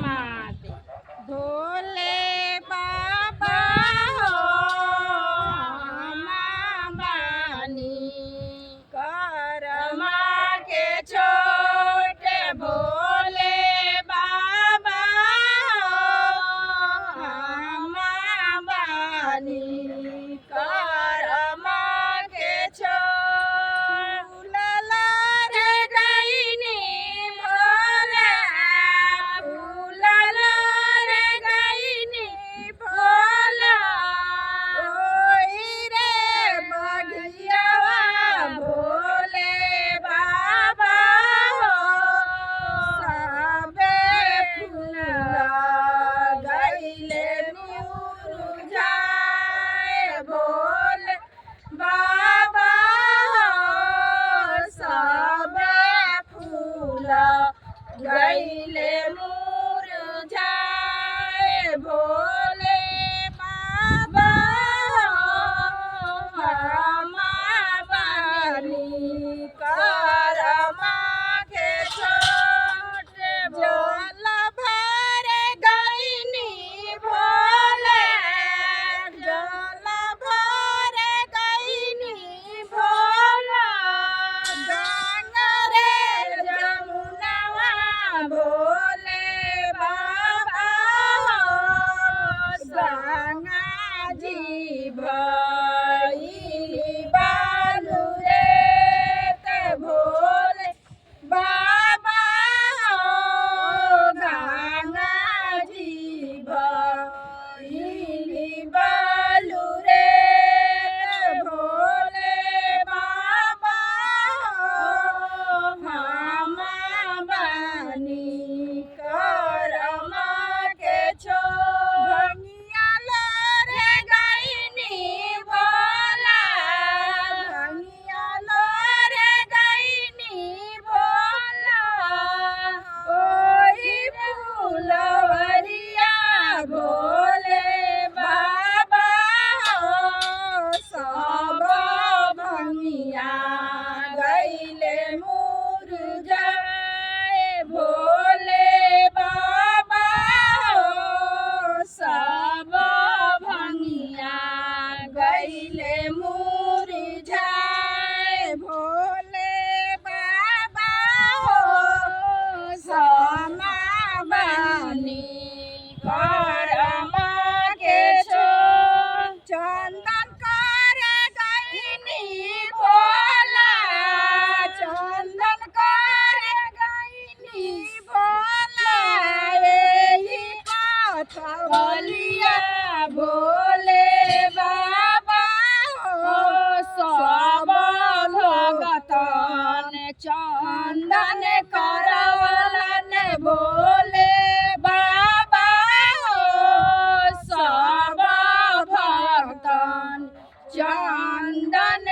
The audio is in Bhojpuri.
माते भोले बाबा हो मानी करमा के छोटे भोले बाबा हो मानी करमा के छोला रे गईनी भोले फूला रे गईनी भोला ओई रे बगिया भोले बाबा हो सबे फूला गईले मुरझाए भोले बाबा हो सबे फूला गईले मुरझाए भोले बाबा हो मानी करमा के छोटे जल भरे गईनी भोले जल भरे गईनी भोला गंगा रे जमुनवा भोले बाबा हो गंगा जी भइली बालू रे ते भोले बाबा हो गंगा जी भइली बालू रे ते भोले बाबा हो मानी करमा के छो भंगिया रे गईनी भोला भंगिया रे गईनी भोला ओई फूलवरिया भोले बाबा हो सब भंगिया गईले मुरझाए भोले बाबा हो सब भंगिया गईले मुरझाए भोले बाबा हो समाबानी करमा के छो चंदन करे गईनी भोला चंदन करे गईनी भोला एही कथा बलिया भोले बाबा हो सब भगतन चंदन करवलन भोले बाबा हो सब भगतन चंदन